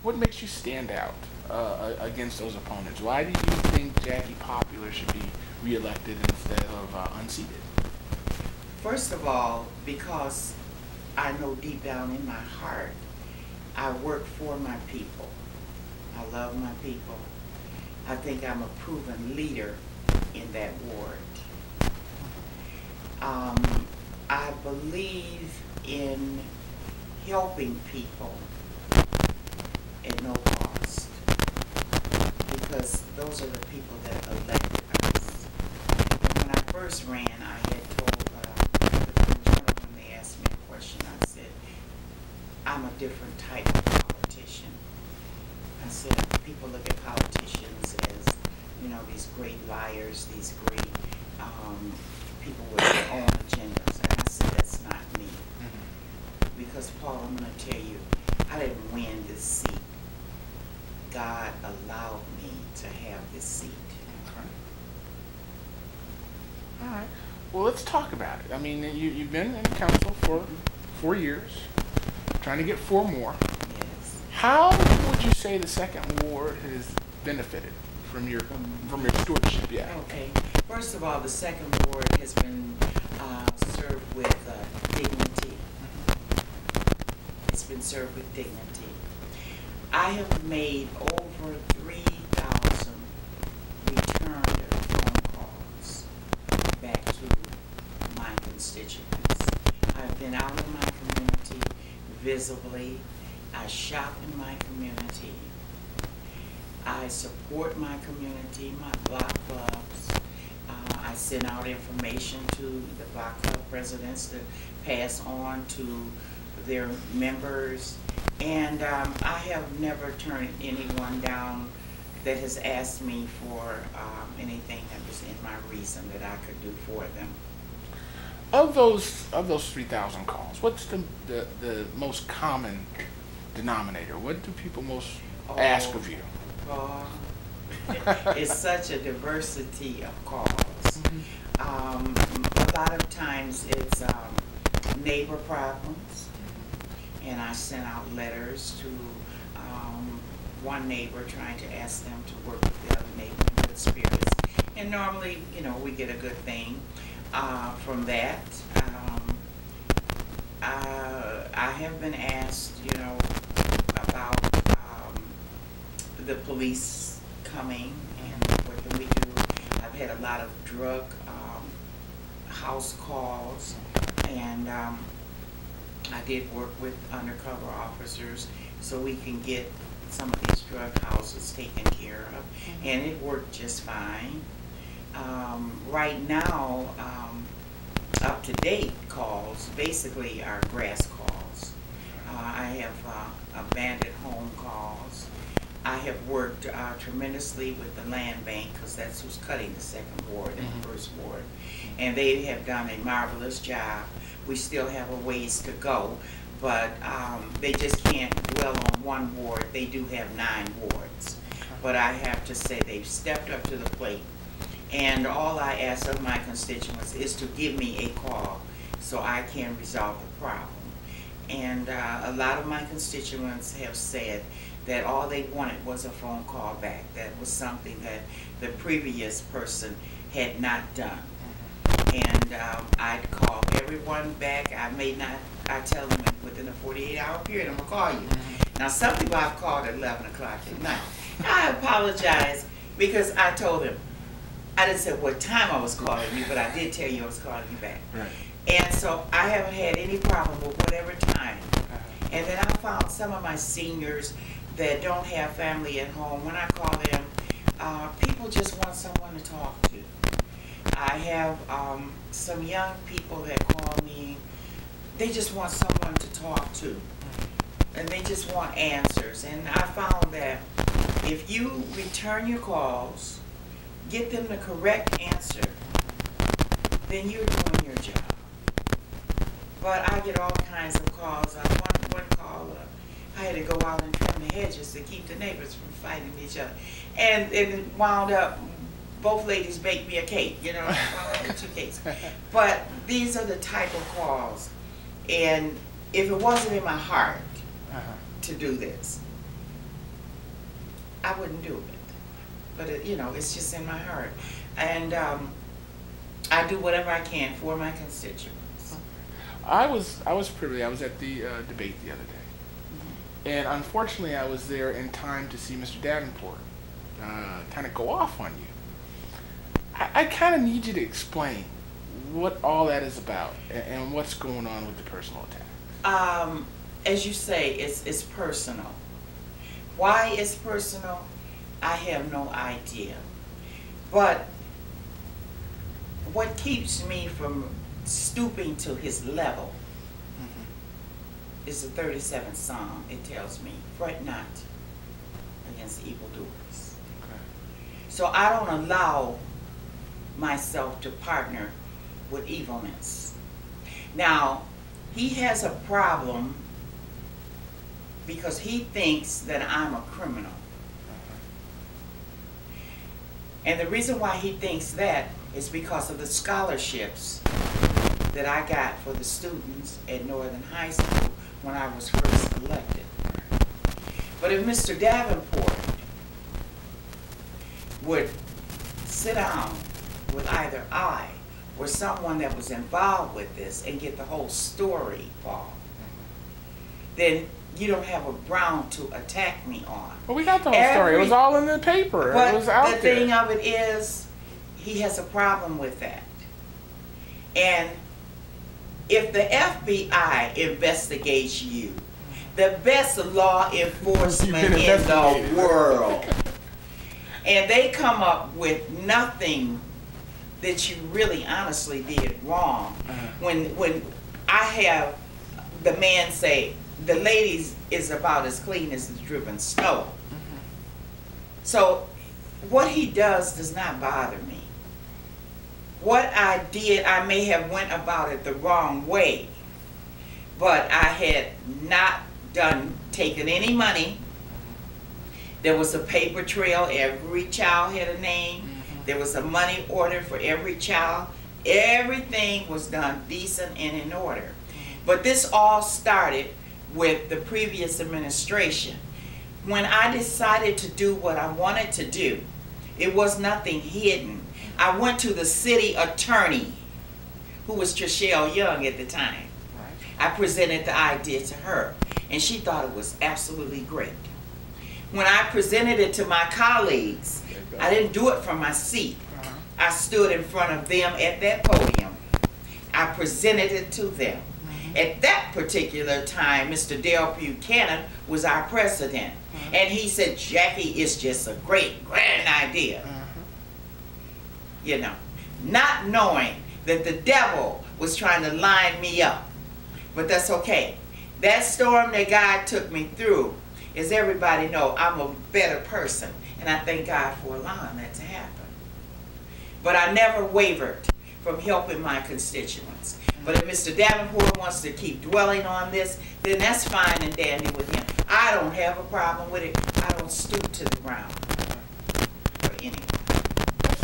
What makes you stand out against those opponents? Why do you think Jackie Popular should be reelected instead of unseated? First of all, because I know deep down in my heart, I work for my people. I love my people. I think I'm a proven leader in that ward. I believe in helping people at no cost, because those are the people that elected us. When I first ran, I had told the gentleman, when they asked me a question, I said, I'm a different type of politician. I said, people look at politicians as, these great liars, these great people with their own agendas. And I said, that's not me. Because, Paul, I'm going to tell you, I didn't win this seat. God allowed me to have this seat. Okay. All right. Well, let's talk about it. I mean, you've been in council for 4 years, trying to get 4 more. Yes. How would you say the second ward has benefited from your stewardship? Yeah. Okay. First of all, the second ward has been served with dignity. It's been served with dignity. I have made over 3,000 returned phone calls back to my constituents. I've been out in my community visibly. I shop in my community. I support my community, my block clubs. I send out information to the block club presidents to pass on to their members. And I have never turned anyone down that has asked me for anything that was in my reason that I could do for them. Of those 3,000 calls, what's the most common denominator? What do people most ask of you? It's such a diversity of calls. A lot of times it's neighbor problems, and I sent out letters to one neighbor trying to ask them to work with the other neighbor in good spirits. And normally, we get a good thing from that. I have been asked, about the police coming and what can we do. I've had a lot of drug house calls, and I did work with undercover officers so we can get some of these drug houses taken care of, and it worked just fine. Right now, up to date calls basically are grass calls. I have abandoned home calls. I have worked tremendously with the land bank, because that's who's cutting the second ward and the first ward, and they have done a marvelous job. We still have a ways to go, but they just can't dwell on one ward. They do have 9 wards, but I have to say they've stepped up to the plate. And all I ask of my constituents is to give me a call so I can resolve the problem. And a lot of my constituents have said that all they wanted was a phone call back. That was something that the previous person had not done. And I'd call everyone back. I tell them within a 48-hour period, I'm going to call you. Now, some people I've called at 11 o'clock at night. I apologize, because I told them, I didn't say what time I was calling you, but I did tell you I was calling you back. Right. And so I haven't had any problem with whatever time. And then I found some of my seniors that don't have family at home. When I call them, people just want someone to talk to. I have some young people that call me. They just want someone to talk to, and they just want answers. And I found that if you return your calls, get them the correct answer, then you're doing your job. But I get all kinds of calls. One call, I had to go out and trim the hedges to keep the neighbors from fighting each other. And it wound up, both ladies baked me a cake, 2 cakes. But these are the type of calls. And if it wasn't in my heart to do this, I wouldn't do it. But you know, it's just in my heart, and I do whatever I can for my constituents. I was privileged. I was at the debate the other day, and unfortunately, I was there in time to see Mr. Davenport kind of go off on you. I kind of need you to explain what all that is about and what's going on with the personal attacks. As you say, it's personal. Why it's personal, I have no idea. But what keeps me from stooping to his level is the 37th Psalm. It tells me, fret not against evildoers. Okay. So I don't allow myself to partner with evilness. Now, he has a problem because he thinks that I'm a criminal. And the reason why he thinks that is because of the scholarships that I got for the students at Northern High School when I was first elected. But if Mr. Davenport would sit down with either I or someone that was involved with this and get the whole story, Paul, then you don't have a ground to attack me on. Well, we got the whole story. It was all in the paper. But it was out the there. thing of it is, he has a problem with that. And if the FBI investigates you, the best law enforcement in the world, and they come up with nothing that you really honestly did wrong, when I have the man say, the ladies is about as clean as the driven snow. So what he does not bother me. What I did, I may have went about it the wrong way, but I had not taken any money. There was a paper trail. Every child had a name. There was a money order for every child. Everything was done decent and in order. But this all started with the previous administration. When I decided to do what I wanted to do, it was nothing hidden. I went to the city attorney, who was Trishelle Young at the time. I presented the idea to her, and she thought it was absolutely great. When I presented it to my colleagues, I didn't do it from my seat. I stood in front of them at that podium. I presented it to them. At that particular time, Mr. Dale Buchanan was our president. And he said, Jackie, it's just a great, grand idea. You know, not knowing that the devil was trying to line me up. But that's okay. That storm that God took me through, as everybody know, I'm a better person. And I thank God for allowing that to happen. But I never wavered from helping my constituents. But if Mr. Davenport wants to keep dwelling on this, then that's fine and dandy with him. I don't have a problem with it. I don't stoop to the ground. But anyway. Let's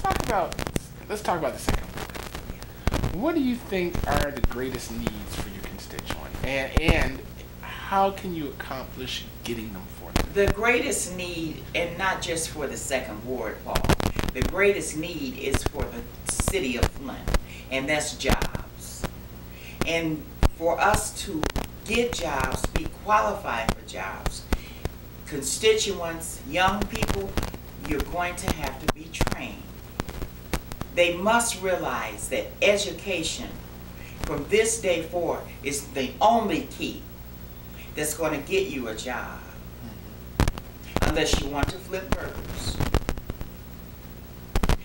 talk about the second ward. What do you think are the greatest needs for your constituent? And how can you accomplish getting them for them? The greatest need, and not just for the second ward, Paul, the greatest need is for the city of Flint, and that's jobs. And for us to get jobs, be qualified for jobs, constituents, young people, you're going to have to be trained. They must realize that education from this day forward is the only key that's going to get you a job. Unless you want to flip burgers.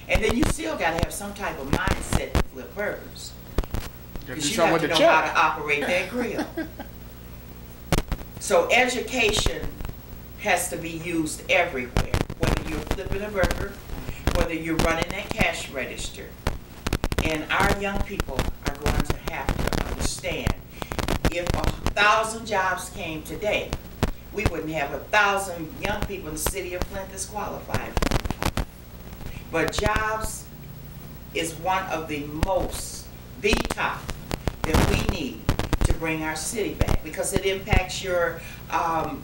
And then you still got to have some type of mindset to flip burgers. Because you have to know how to operate that grill. So education has to be used everywhere. Whether you're flipping a burger, whether you're running that cash register. And our young people are going to have to understand, if 1,000 jobs came today, we wouldn't have 1,000 young people in the city of Flint that's qualified. But jobs is one of the top that we need to bring our city back, because it impacts your